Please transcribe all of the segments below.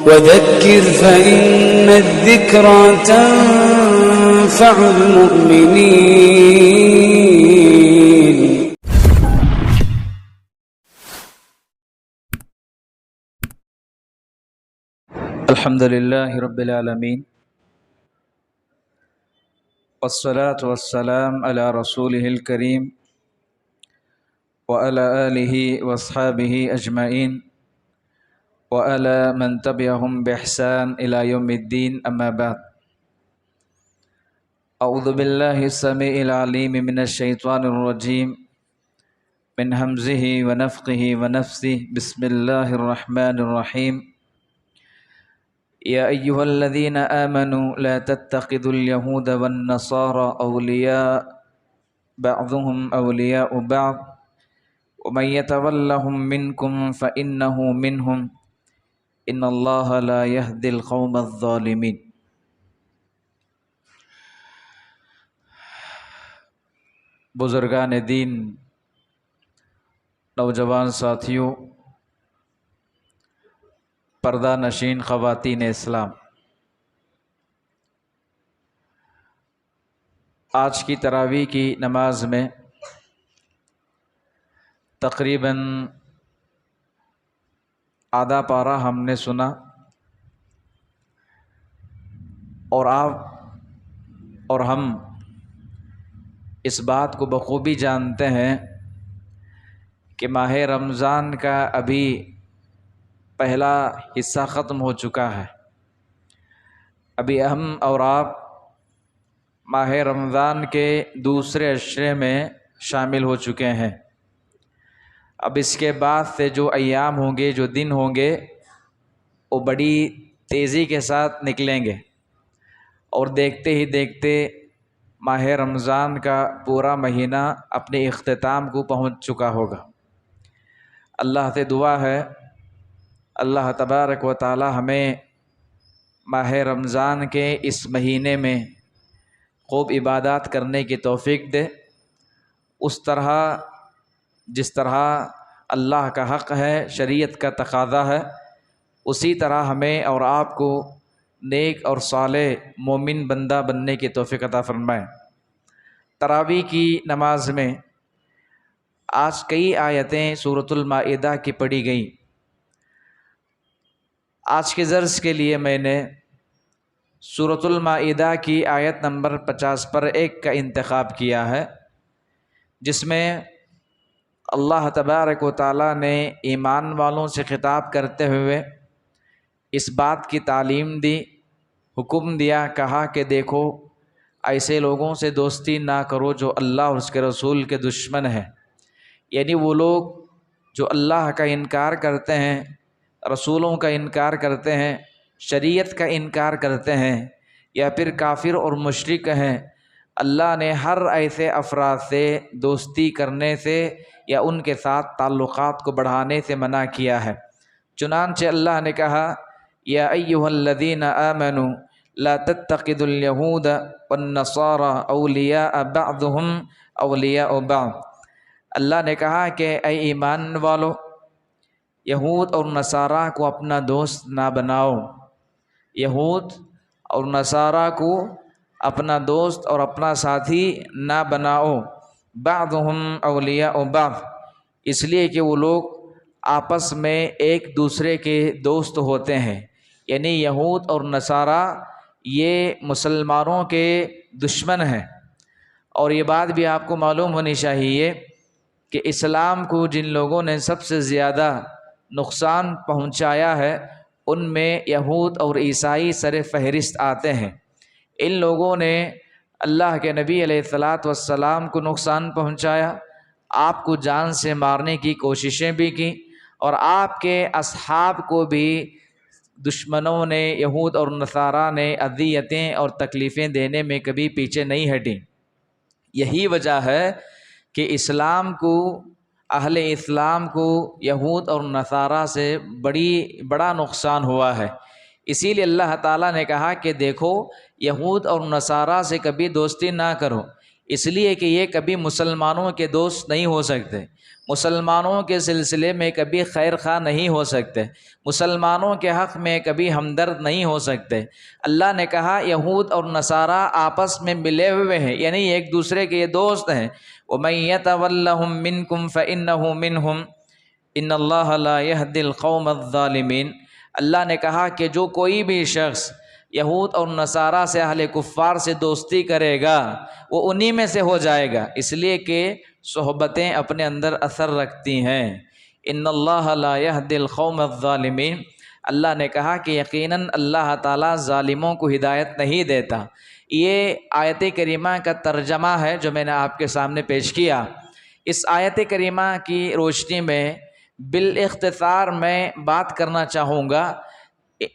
وذكر فإن الذكرى تنفع المؤمنين. الحمد لله رب العالمين والصلاة والسلام على رسوله الكريم وعلى آله وأصحابه أجمعين وعلى من تبعهم بإحسان إلى يوم الدين. أما بعد، أعوذ بالله السميع العليم من الشيطان الرجيم من همزه ونفخه ونفثه. بسم الله الرحمن الرحيم. يا أيها الذين آمنوا لا تتخذوا اليهود والنصارى أولياء بعضهم أولياء بعض ومن يتولهم منكم فإنه منهم إن الله لا يهدي القوم الظالمين. بزرگان دین، نوجوان ساتھیوں، پردہ نشین خواتین اسلام، آج کی تراویح کی نماز میں تقریباً آدھا پارہ ہم نے سنا، اور آپ اور ہم اس بات کو بخوبی جانتے ہیں کہ ماہ رمضان کا ابھی پہلا حصہ ختم ہو چکا ہے۔ ابھی ہم اور آپ ماہ رمضان کے دوسرے عشرے میں شامل ہو چکے ہیں۔ اب اس کے بعد سے جو ایام ہوں گے، جو دن ہوں گے، وہ بڑی تیزی کے ساتھ نکلیں گے، اور دیکھتے ہی دیکھتے ماہ رمضان کا پورا مہینہ اپنے اختتام کو پہنچ چکا ہوگا۔ اللہ سے دعا ہے اللہ تبارک و تعالی ہمیں ماہ رمضان کے اس مہینے میں خوب عبادات کرنے کی توفیق دے، اس طرح جس طرح اللہ کا حق ہے، شریعت کا تقاضا ہے، اسی طرح ہمیں اور آپ کو نیک اور صالح مومن بندہ بننے کی توفیق عطا فرمائے۔ تراویح کی نماز میں آج کئی آیتیں سورۃ المائدہ کی پڑھی گئیں۔ آج کے درس کے لیے میں نے سورۃ المائدہ کی آیت نمبر 50 پر 1 کا انتخاب کیا ہے، جس میں اللہ تبارک و تعالیٰ نے ایمان والوں سے خطاب کرتے ہوئے اس بات کی تعلیم دی، حکم دیا، کہا کہ دیکھو ایسے لوگوں سے دوستی نہ کرو جو اللہ اور اس کے رسول کے دشمن ہیں، یعنی وہ لوگ جو اللہ کا انکار کرتے ہیں، رسولوں کا انکار کرتے ہیں، شریعت کا انکار کرتے ہیں، یا پھر کافر اور مشرک ہیں۔ اللہ نے ہر ایسے افراد سے دوستی کرنے سے یا ان کے ساتھ تعلقات کو بڑھانے سے منع کیا ہے۔ چنانچہ اللہ نے کہا یا ایھا الذین آمنوا لا تتخذوا اليہود والنصارى اولیاء بعضهم اولیاء بعض۔ اللہ نے کہا کہ اے ایمان والو، یہود اور نصارہ کو اپنا دوست نہ بناؤ، یہود اور نصارہ کو اپنا دوست اور اپنا ساتھی نہ بناؤ، بعضهم اولیاء بعض، اس لیے کہ وہ لوگ آپس میں ایک دوسرے کے دوست ہوتے ہیں، یعنی یہود اور نصارہ یہ مسلمانوں کے دشمن ہیں۔ اور یہ بات بھی آپ کو معلوم ہونی چاہیے کہ اسلام کو جن لوگوں نے سب سے زیادہ نقصان پہنچایا ہے، ان میں یہود اور عیسائی سر فہرست آتے ہیں۔ ان لوگوں نے اللہ کے نبی علیہ الصلاۃ والسلام کو نقصان پہنچایا، آپ کو جان سے مارنے کی کوششیں بھی کی، اور آپ کے اصحاب کو بھی دشمنوں نے، یہود اور نصارہ نے اذیتیں اور تکلیفیں دینے میں کبھی پیچھے نہیں ہٹیں۔ یہی وجہ ہے کہ اسلام کو، اہل اسلام کو یہود اور نصارہ سے بڑا نقصان ہوا ہے۔ اسی لیے اللہ تعالیٰ نے کہا کہ دیکھو یہود اور نصارہ سے کبھی دوستی نہ کرو، اس لیے کہ یہ کبھی مسلمانوں کے دوست نہیں ہو سکتے، مسلمانوں کے سلسلے میں کبھی خیر خواہ نہیں ہو سکتے، مسلمانوں کے حق میں کبھی ہمدرد نہیں ہو سکتے۔ اللہ نے کہا یہود اور نصارہ آپس میں ملے ہوئے ہیں، یعنی ایک دوسرے کے یہ دوست ہیں۔ وَمَن يَتَوَلَّهُم مِّنكُمْ فَإِنَّهُ مِنْهُمْ إِنَّ اللَّهَ لَا يَهْدِي الْقَوْمَ الظَّالِمِينَ۔ اللہ نے کہا کہ جو کوئی بھی شخص یہود اور نصارہ سے اہل کفار سے دوستی کرے گا وہ انہی میں سے ہو جائے گا، اس لیے کہ صحبتیں اپنے اندر اثر رکھتی ہیں۔ ان اللہ لا یہدی القوم الظالمین، اللہ نے کہا کہ یقیناً اللہ تعالیٰ ظالموں کو ہدایت نہیں دیتا۔ یہ آیت کریمہ کا ترجمہ ہے جو میں نے آپ کے سامنے پیش کیا۔ اس آیت کریمہ کی روشنی میں بالاختصار میں بات کرنا چاہوں گا،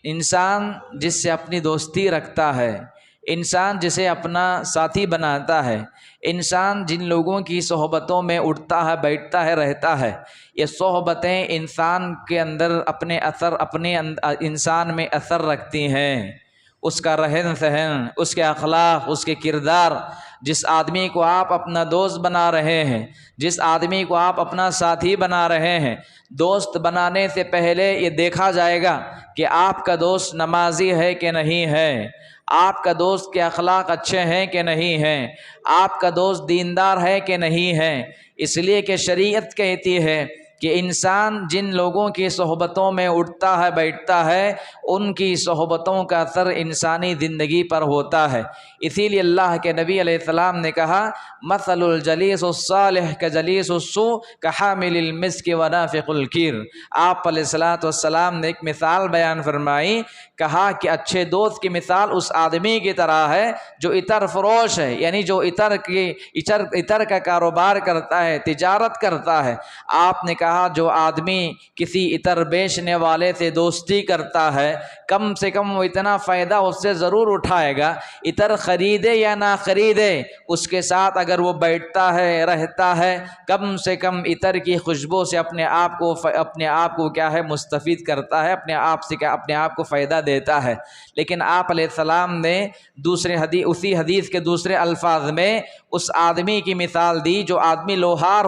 انسان جس سے اپنی دوستی رکھتا ہے، انسان جسے اپنا ساتھی بناتا ہے، انسان جن لوگوں کی صحبتوں میں اٹھتا ہے بیٹھتا ہے رہتا ہے، یہ صحبتیں انسان کے اندر اپنے انسان میں اثر رکھتی ہیں۔ اس کا رہن سہن، اس کے اخلاق، اس کے کردار، جس آدمی کو آپ اپنا دوست بنا رہے ہیں، جس آدمی کو آپ اپنا ساتھی بنا رہے ہیں، دوست بنانے سے پہلے یہ دیکھا جائے گا کہ آپ کا دوست نمازی ہے کہ نہیں ہے، آپ کا دوست کے اخلاق اچھے ہیں کہ نہیں ہیں، آپ کا دوست دیندار ہے کہ نہیں ہے۔ اس لیے کہ شریعت کہتی ہے کہ انسان جن لوگوں کی صحبتوں میں اٹھتا ہے بیٹھتا ہے ان کی صحبتوں کا اثر انسانی زندگی پر ہوتا ہے۔ اسی لیے اللہ کے نبی علیہ السلام نے کہا مثل الجلیس الصالح کجلیس السوء کحامل المسک ونافخ الکیر۔ آپ علیہ الصلوۃ والسلام نے ایک مثال بیان فرمائی، کہا کہ اچھے دوست کی مثال اس آدمی کی طرح ہے جو عطر فروش ہے، یعنی جو عطر کا کاروبار کرتا ہے، تجارت کرتا ہے۔ آپ نے کہا جو آدمی کسی عطر بیچنے والے سے دوستی کرتا ہے کم سے کم وہ اتنا فائدہ اس سے ضرور اٹھائے گا، عطر خریدے یا نہ خریدے اس کے ساتھ اگر وہ بیٹھتا ہے رہتا ہے کم سے کم عطر کی خوشبو سے اپنے آپ کو کیا ہے مستفید کرتا ہے، اپنے آپ کو فائدہ دیتا ہے۔ لیکن آپ علیہ السلام نے اسی حدیث کے دوسرے الفاظ میں اس آدمی کی مثال دی جو آدمی لوہار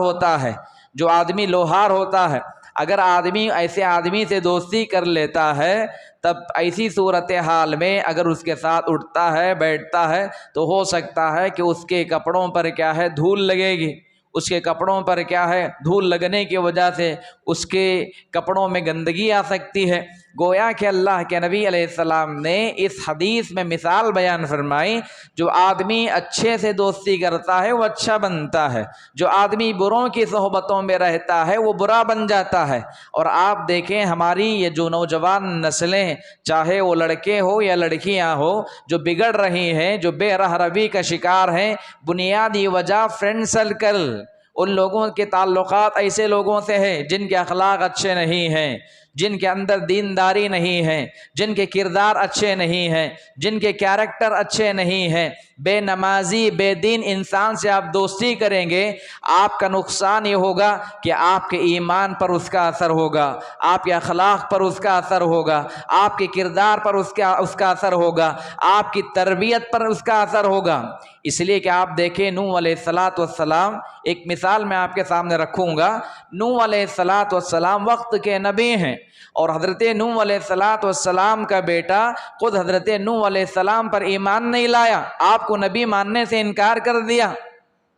ہوتا ہے، اگر آدمی ایسے آدمی سے دوستی کر لیتا ہے تب ایسی صورتحال میں اگر اس کے ساتھ اٹھتا ہے بیٹھتا ہے تو ہو سکتا ہے کہ اس کے کپڑوں پر کیا ہے دھول لگے گی، اس کے کپڑوں پر کیا ہے دھول لگنے کی وجہ سے اس کے کپڑوں میں گندگی آ سکتی ہے۔ گویا کہ اللہ کے نبی علیہ السلام نے اس حدیث میں مثال بیان فرمائی، جو آدمی اچھے سے دوستی کرتا ہے وہ اچھا بنتا ہے، جو آدمی بروں کی صحبتوں میں رہتا ہے وہ برا بن جاتا ہے۔ اور آپ دیکھیں ہماری یہ جو نوجوان نسلیں، چاہے وہ لڑکے ہو یا لڑکیاں ہو، جو بگڑ رہی ہیں، جو بے راہ روی کا شکار ہیں، بنیادی وجہ فرینڈ سرکل، ان لوگوں کے تعلقات ایسے لوگوں سے ہیں جن کے اخلاق اچھے نہیں ہیں، جن کے اندر دینداری نہیں ہے، جن کے کردار اچھے نہیں ہیں، جن کے کیریکٹر اچھے نہیں ہیں۔ بے نمازی بے دین انسان سے آپ دوستی کریں گے، آپ کا نقصان یہ ہوگا کہ آپ کے ایمان پر اس کا اثر ہوگا، آپ کے اخلاق پر اس کا اثر ہوگا، آپ کے کردار پر اس کا اثر ہوگا، آپ کی تربیت پر اس کا اثر ہوگا۔ اس لیے کہ آپ دیکھیں نوح علیہ السلام، ایک مثال میں آپ کے سامنے رکھوں گا۔ نوح علیہ السلام وقت کے نبی ہیں، اور حضرت نوح علیہ السلام کا بیٹا خود حضرت نوح علیہ السلام پر ایمان نہیں لایا، آپ کو نبی ماننے سے انکار کر دیا۔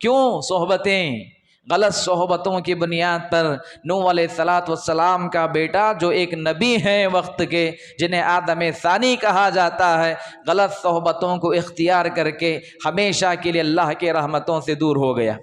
کیوں؟ صحبتیں، غلط صحبتوں کی بنیاد پر نوح علیہ السلام کا بیٹا جو ایک نبی ہیں وقت کے، جنہیں آدم ثانی کہا جاتا ہے، غلط صحبتوں کو اختیار کر کے ہمیشہ کے لیے اللہ کے رحمتوں سے دور ہو گیا۔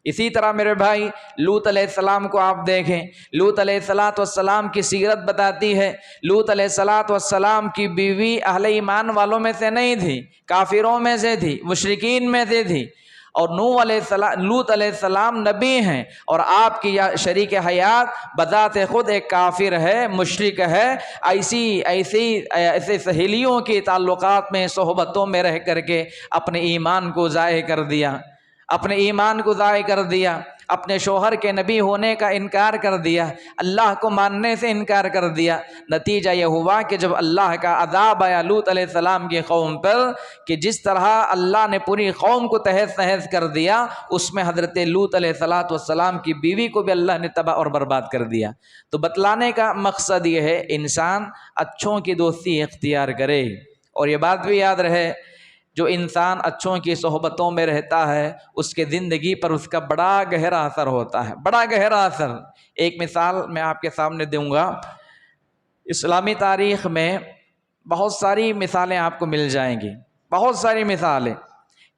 اسی طرح میرے بھائی لوط علیہ السلام کو آپ دیکھیں، لوط علیہ السلام کی سیرت بتاتی ہے، لوط علیہ السلام کی بیوی اہل ایمان والوں میں سے نہیں تھی، کافروں میں سے تھی، مشرکین میں سے تھی، اور لوط علیہ السلام نبی ہیں اور آپ کی شریک حیات بذات خود ایک کافر ہے، مشرک ہے۔ ایسے سہیلیوں کے تعلقات میں صحبتوں میں رہ کر کے اپنے ایمان کو ضائع کر دیا، اپنے شوہر کے نبی ہونے کا انکار کر دیا، اللہ کو ماننے سے انکار کر دیا۔ نتیجہ یہ ہوا کہ جب اللہ کا عذاب آیا لوط علیہ السلام کی قوم پر، کہ جس طرح اللہ نے پوری قوم کو تہس نہس کر دیا، اس میں حضرت لوط علیہ السلام کی بیوی کو بھی اللہ نے تباہ اور برباد کر دیا۔ تو بتلانے کا مقصد یہ ہے انسان اچھوں کی دوستی اختیار کرے، اور یہ بات بھی یاد رہے جو انسان اچھوں کی صحبتوں میں رہتا ہے اس کے زندگی پر اس کا بڑا گہرا اثر ہوتا ہے، بڑا گہرا اثر۔ ایک مثال میں آپ کے سامنے دوں گا۔ اسلامی تاریخ میں بہت ساری مثالیں آپ کو مل جائیں گی، بہت ساری مثالیں۔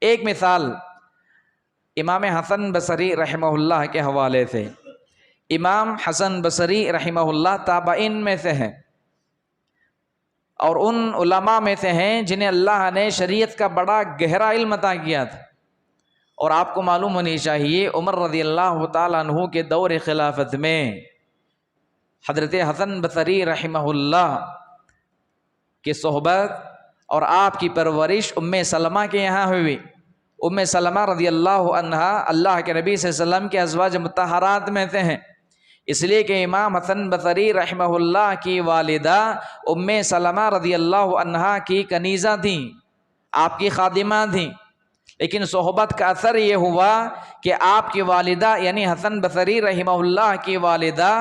ایک مثال امام حسن بصری رحمہ اللہ کے حوالے سے۔ امام حسن بصری رحمہ اللہ تابعین میں سے ہیں، اور ان علماء میں سے ہیں جنہیں اللہ نے شریعت کا بڑا گہرا علم عطا کیا تھا۔ اور آپ کو معلوم ہونی چاہیے عمر رضی اللہ تعالیٰ عنہ کے دور خلافت میں حضرت حسن بصری رحمہ اللہ کی صحبت اور آپ کی پرورش ام سلمہ کے یہاں ہوئی۔ ام سلمہ رضی اللہ عنہا اللہ کے نبی صلی اللہ علیہ وسلم کے ازواج مطہرات میں سے ہیں، اس لیے کہ امام حسن بصری رحمہ اللہ کی والدہ ام سلمہ رضی اللہ عنہا کی کنیزہ تھیں، آپ کی خادمہ تھیں۔ لیکن صحبت کا اثر یہ ہوا کہ آپ کی والدہ یعنی حسن بصری رحمہ اللہ کی والدہ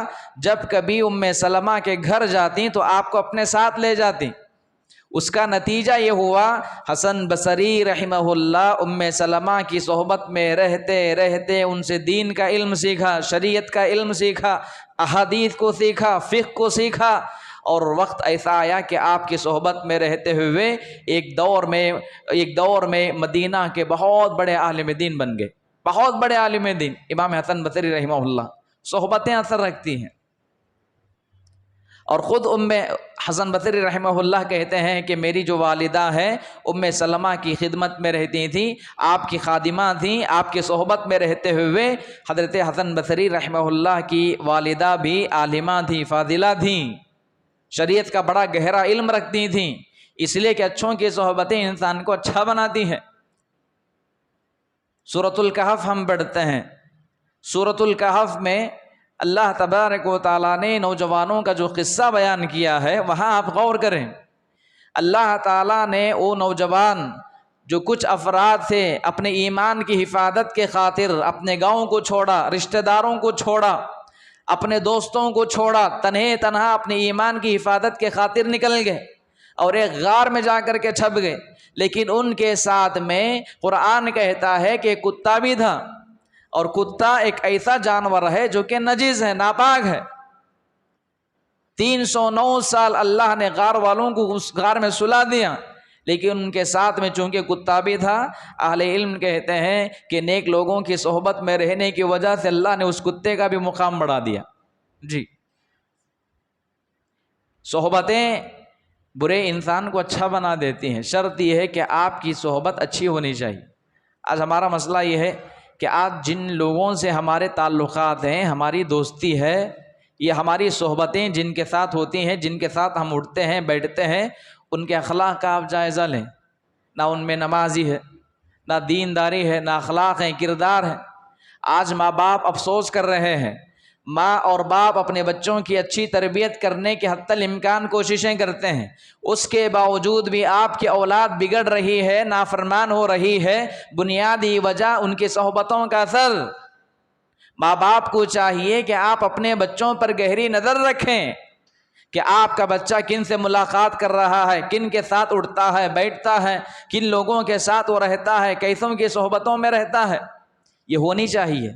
جب کبھی ام سلمہ کے گھر جاتی تو آپ کو اپنے ساتھ لے جاتی۔ اس کا نتیجہ یہ ہوا حسن بصری رحمہ اللہ ام سلمہ کی صحبت میں رہتے رہتے ان سے دین کا علم سیکھا، شریعت کا علم سیکھا، احادیث کو سیکھا، فقہ کو سیکھا، اور وقت ایسا آیا کہ آپ کی صحبت میں رہتے ہوئے ایک دور میں مدینہ کے بہت بڑے عالم دین بن گئے، بہت بڑے عالم دین امام حسن بصری رحمہ اللہ۔ صحبتیں اثر رکھتی ہیں، اور خود ام حسن بصری رحمہ اللہ کہتے ہیں کہ میری جو والدہ ہے ام سلمہ کی خدمت میں رہتی تھیں، آپ کی خادمہ تھیں، آپ کی صحبت میں رہتے ہوئے حضرت حسن بصری رحمہ اللہ کی والدہ بھی عالمہ تھیں، فاضلہ تھیں، شریعت کا بڑا گہرا علم رکھتی تھیں، اس لیے کہ اچھوں کی صحبتیں انسان کو اچھا بناتی ہیں۔ سورۃ الکہف ہم پڑھتے ہیں، سورۃ الکہف میں اللہ تبارک و تعالیٰ نے نوجوانوں کا جو قصہ بیان کیا ہے وہاں آپ غور کریں۔ اللہ تعالیٰ نے وہ نوجوان جو کچھ افراد تھے اپنے ایمان کی حفاظت کے خاطر اپنے گاؤں کو چھوڑا، رشتہ داروں کو چھوڑا، اپنے دوستوں کو چھوڑا، تنہا اپنے ایمان کی حفاظت کے خاطر نکل گئے اور ایک غار میں جا کر کے چھپ گئے۔ لیکن ان کے ساتھ میں قرآن کہتا ہے کہ کتا بھی تھا، اور کتا ایک ایسا جانور ہے جو کہ نجس ہے، ناپاک ہے۔ 309 سال اللہ نے غار والوں کو اس غار میں سلا دیا، لیکن ان کے ساتھ میں چونکہ کتا بھی تھا، اہل علم کہتے ہیں کہ نیک لوگوں کی صحبت میں رہنے کی وجہ سے اللہ نے اس کتے کا بھی مقام بڑھا دیا۔ جی، صحبتیں برے انسان کو اچھا بنا دیتی ہیں، شرط یہ ہے کہ آپ کی صحبت اچھی ہونی چاہیے۔ آج ہمارا مسئلہ یہ ہے کہ آج جن لوگوں سے ہمارے تعلقات ہیں، ہماری دوستی ہے، یہ ہماری صحبتیں جن کے ساتھ ہوتی ہیں، جن کے ساتھ ہم اٹھتے ہیں بیٹھتے ہیں، ان کے اخلاق کا آپ جائزہ لیں۔ نہ ان میں نمازی ہے، نہ دینداری ہے، نہ اخلاق ہیں، کردار ہے۔ آج ماں باپ افسوس کر رہے ہیں، ماں اور باپ اپنے بچوں کی اچھی تربیت کرنے کے حتی الامکان کوششیں کرتے ہیں، اس کے باوجود بھی آپ کی اولاد بگڑ رہی ہے، نافرمان ہو رہی ہے۔ بنیادی وجہ ان کی صحبتوں کا اثر۔ ماں باپ کو چاہیے کہ آپ اپنے بچوں پر گہری نظر رکھیں کہ آپ کا بچہ کن سے ملاقات کر رہا ہے، کن کے ساتھ اٹھتا ہے بیٹھتا ہے، کن لوگوں کے ساتھ وہ رہتا ہے، کیسوں کی صحبتوں میں رہتا ہے، یہ ہونی چاہیے۔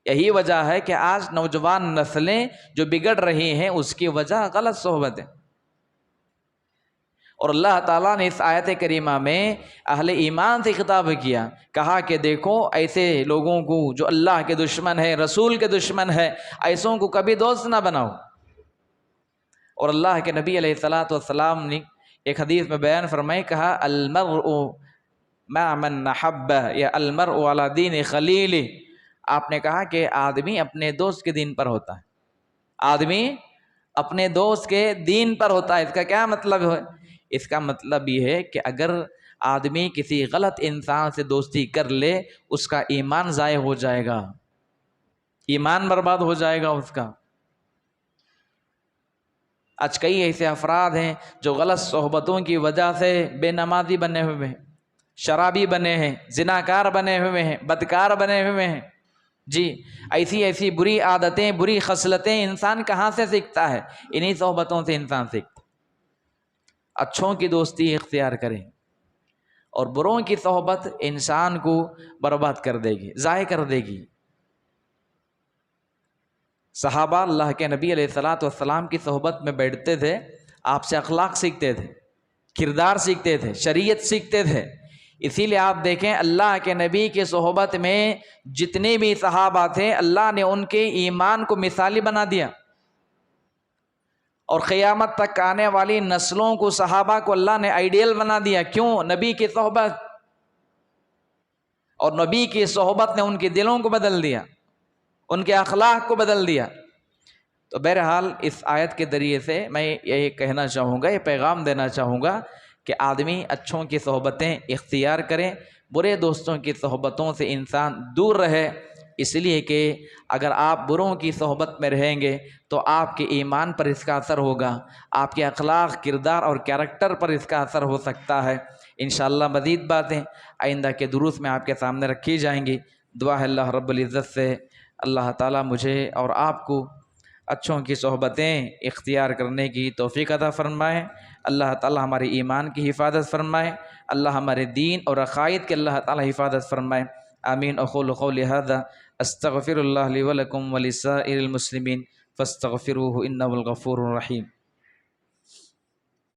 یہی وجہ ہے کہ آج نوجوان نسلیں جو بگڑ رہی ہیں اس کی وجہ غلط صحبت ہے۔ اور اللہ تعالیٰ نے اس آیت کریمہ میں اہل ایمان سے خطاب کیا، کہا کہ دیکھو ایسے لوگوں کو جو اللہ کے دشمن ہے، رسول کے دشمن ہے، ایسوں کو کبھی دوست نہ بناؤ۔ اور اللہ کے نبی علیہ الصلاۃ والسلام نے ایک حدیث میں بیان فرمائے، کہا المرء مع من احب یا المرء علی دین خلیلہ۔ آپ نے کہا کہ آدمی اپنے دوست کے دین پر ہوتا ہے، آدمی اپنے دوست کے دین پر ہوتا ہے۔ اس کا کیا مطلب ہے؟ اس کا مطلب یہ ہے کہ اگر آدمی کسی غلط انسان سے دوستی کر لے اس کا ایمان ضائع ہو جائے گا، ایمان برباد ہو جائے گا اس کا۔ آج کئی ایسے افراد ہیں جو غلط صحبتوں کی وجہ سے بے نمازی بنے ہوئے ہیں، شرابی بنے ہیں، زناکار بنے ہوئے ہیں، بدکار بنے ہوئے ہیں۔ جی ایسی بری عادتیں، بری خصلتیں انسان کہاں سے سیکھتا ہے؟ انہی صحبتوں سے انسان سیکھتا۔ اچھوں کی دوستی اختیار کریں، اور بروں کی صحبت انسان کو برباد کر دے گی، ضائع کر دے گی۔ صحابہ اللہ کے نبی علیہ الصلاۃ والسلام کی صحبت میں بیٹھتے تھے، آپ سے اخلاق سیکھتے تھے، کردار سیکھتے تھے، شریعت سیکھتے تھے۔ اسی لیے آپ دیکھیں اللہ کے نبی کی صحبت میں جتنے بھی صحابہ تھے اللہ نے ان کے ایمان کو مثالی بنا دیا، اور قیامت تک آنے والی نسلوں کو صحابہ کو اللہ نے آئیڈیل بنا دیا۔ کیوں؟ نبی کی صحبت، اور نبی کی صحبت نے ان کے دلوں کو بدل دیا، ان کے اخلاق کو بدل دیا۔ تو بہرحال اس آیت کے ذریعے سے میں یہ کہنا چاہوں گا، یہ پیغام دینا چاہوں گا کہ آدمی اچھوں کی صحبتیں اختیار کریں، برے دوستوں کی صحبتوں سے انسان دور رہے، اس لیے کہ اگر آپ بروں کی صحبت میں رہیں گے تو آپ کے ایمان پر اس کا اثر ہوگا، آپ کے اخلاق، کردار اور کیریکٹر پر اس کا اثر ہو سکتا ہے۔ انشاءاللہ مزید باتیں آئندہ کے دروس میں آپ کے سامنے رکھی جائیں گی۔ دعا ہے اللہ رب العزت سے اللہ تعالیٰ مجھے اور آپ کو اچھوں کی صحبتیں اختیار کرنے کی توفیق عطا فرمائے۔ اللہ تعالیٰ ہمارے ایمان کی حفاظت فرمائے، اللہ ہمارے دین اور عقائد کے اللہ تعالیٰ حفاظت فرمائے۔ آمین۔ اقول قولی ھذا استغفر اللہ لی ولکم ولسائر المسلمین فاستغفروہ انہ الغفور الرحیم۔